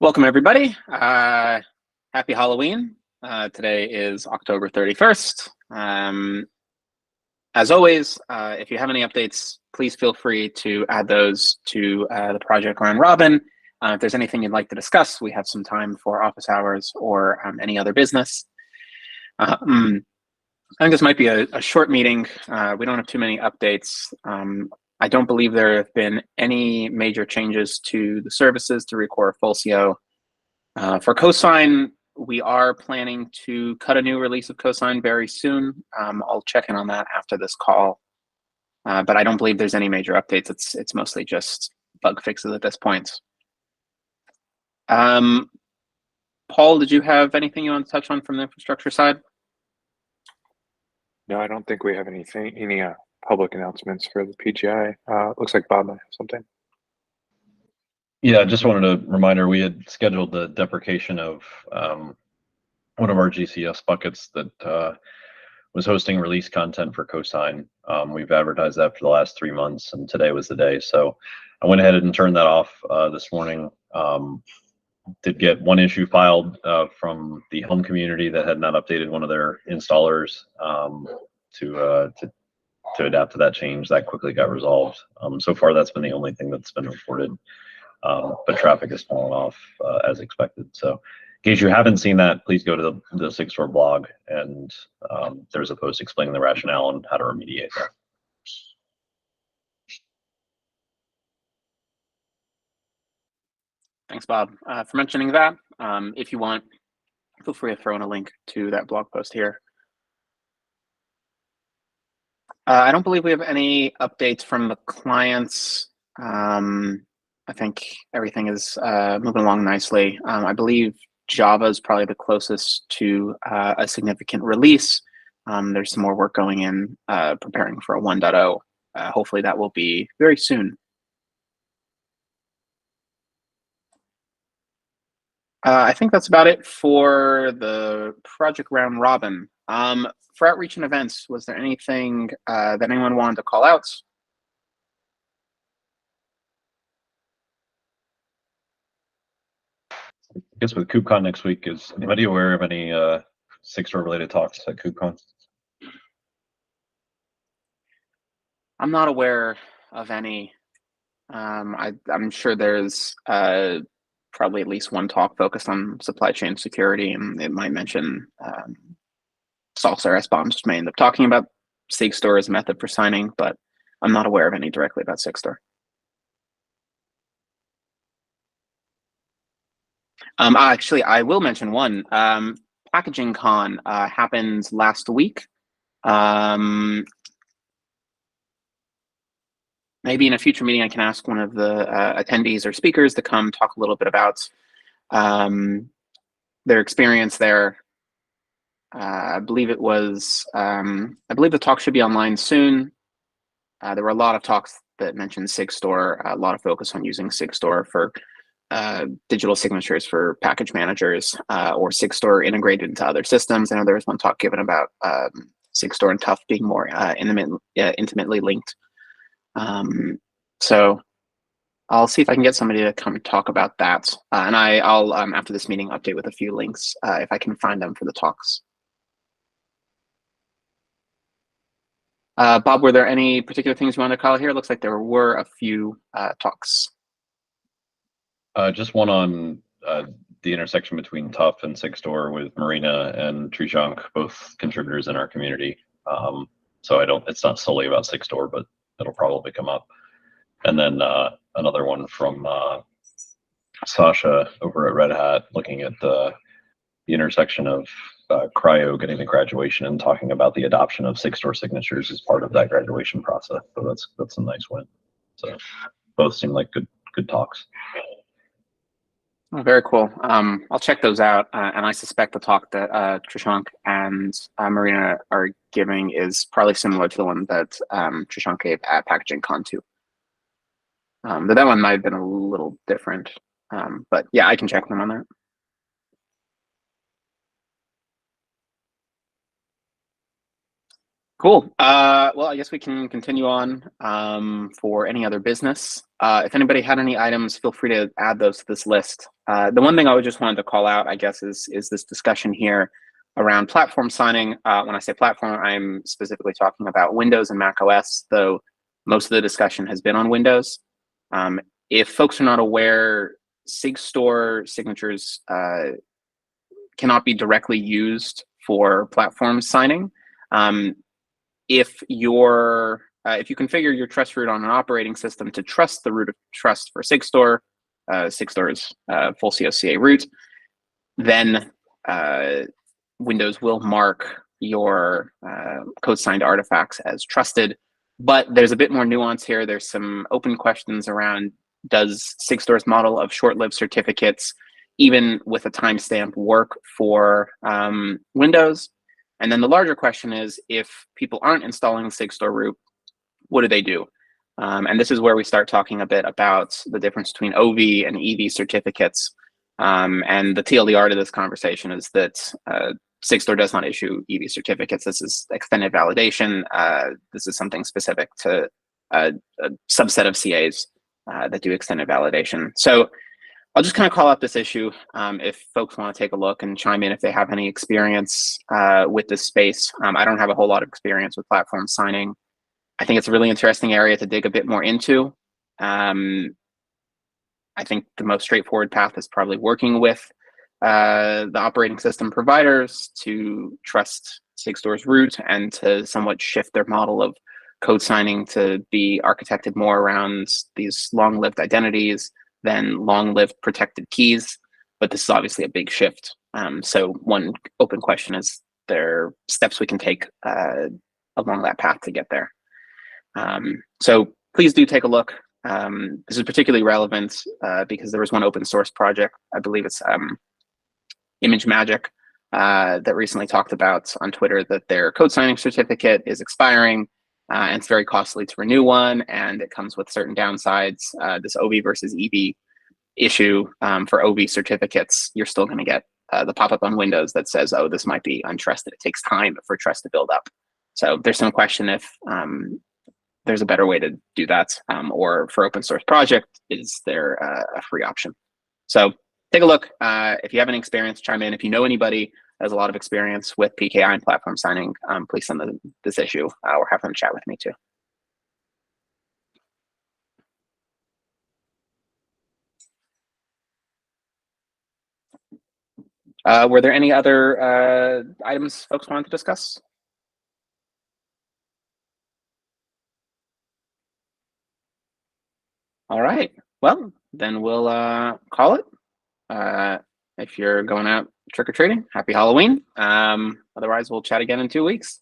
Welcome, everybody. Happy Halloween. Today is October 31st. As always, if you have any updates, please feel free to add those to the project round robin. If there's anything you'd like to discuss, we have some time for office hours or any other business. I think this might be a short meeting. We don't have too many updates. I don't believe there have been any major changes to the services to Recore Fulcio. For Cosign, we are planning to cut a new release of Cosign very soon. I'll check in on that after this call. But I don't believe there's any major updates. It's mostly just bug fixes at this point. Paul, did you have anything you want to touch on from the infrastructure side? No, I don't think we have any public announcements for the PGI. Looks like Bob might have something. Yeah, I just wanted a reminder, we had scheduled the deprecation of one of our GCS buckets that was hosting release content for Cosign. We've advertised that for the last 3 months, and today was the day. So I went ahead and turned that off this morning. Did get one issue filed from the home community that had not updated one of their installers to adapt to that change. That quickly got resolved. So far, that's been the only thing that's been reported. But traffic has fallen off as expected. So in case you haven't seen that, please go to the Sigstore blog, and there's a post explaining the rationale and how to remediate that. Thanks, Bob, for mentioning that. If you want, feel free to throw in a link to that blog post here. I don't believe we have any updates from the clients. I think everything is moving along nicely. I believe Java is probably the closest to a significant release. There's some more work going in preparing for a 1.0. Hopefully that will be very soon. I think that's about it for the project round robin. For outreach and events, was there anything that anyone wanted to call out? I guess with KubeCon next week, is anybody aware of any Sigstore related talks at KubeCon? I'm not aware of any. I'm sure there's probably at least one talk focused on supply chain security, and it might mention Salsa S-bombs, which may end up talking about Sigstore as a method for signing, but I'm not aware of any directly about Sigstore. Actually, I will mention one. Packaging Con happened last week. Maybe in a future meeting, I can ask one of the attendees or speakers to come talk a little bit about their experience there. I believe it was. I believe the talk should be online soon. There were a lot of talks that mentioned Sigstore. A lot of focus on using Sigstore for digital signatures for package managers or Sigstore integrated into other systems. I know there was one talk given about Sigstore and Tough being more intimately linked. So I'll see if I can get somebody to come talk about that. And I'll, after this meeting, update with a few links if I can find them for the talks. Bob, were there any particular things you wanted to call here? It looks like there were a few talks. Just one on the intersection between Tough and Sigstore with Marina and Trishank, both contributors in our community. So it's not solely about Sigstore, but it'll probably come up. And then another one from Sasha over at Red Hat, looking at the intersection of Cryo getting to graduation and talking about the adoption of Sigstore signatures as part of that graduation process. So that's a nice win. So both seem like good talks. Oh, very cool. I'll check those out, and I suspect the talk that Trishank and Marina are giving is probably similar to the one that Trishank gave at Packaging Con 2. But that one might have been a little different. But yeah, I can check them on that. Cool. Well, I guess we can continue on for any other business. If anybody had any items, feel free to add those to this list. The one thing I would just wanted to call out, I guess, is this discussion here around platform signing. When I say platform, I'm specifically talking about Windows and Mac OS, though most of the discussion has been on Windows. If folks are not aware, Sigstore signatures cannot be directly used for platform signing. If you configure your trust root on an operating system to trust the root of trust for Sigstore, Sigstore's full COCA root, then Windows will mark your code signed artifacts as trusted. But there's a bit more nuance here. There's some open questions around, does Sigstore's model of short-lived certificates, even with a timestamp, work for Windows? And then the larger question is, if people aren't installing Sigstore root, what do they do? And this is where we start talking a bit about the difference between OV and EV certificates. And the TLDR to this conversation is that Sigstore does not issue EV certificates. This is extended validation. This is something specific to a subset of CAs that do extended validation. So I'll just kind of call out this issue if folks want to take a look and chime in if they have any experience with this space. I don't have a whole lot of experience with platform signing. I think it's a really interesting area to dig a bit more into. I think the most straightforward path is probably working with the operating system providers to trust Sigstore's root and to somewhat shift their model of code signing to be architected more around these long-lived identities than long-lived protected keys. But this is obviously a big shift. So one open question is, there steps we can take along that path to get there? So please do take a look. This is particularly relevant because there was one open source project, I believe it's Image Magic, that recently talked about on Twitter that their code signing certificate is expiring and it's very costly to renew one, and it comes with certain downsides. This OV versus EV issue for OV certificates, you're still going to get the pop-up on Windows that says, oh, this might be untrusted. It takes time for trust to build up. So there's some question if there's a better way to do that, or for open source project, is there a free option? So take a look. If you have any experience, chime in. If you know anybody that has a lot of experience with PKI and platform signing, please send them this issue or have them chat with me too. Were there any other items folks wanted to discuss? All right, well, then we'll call it. If you're going out trick-or-treating, happy Halloween. Otherwise, we'll chat again in 2 weeks.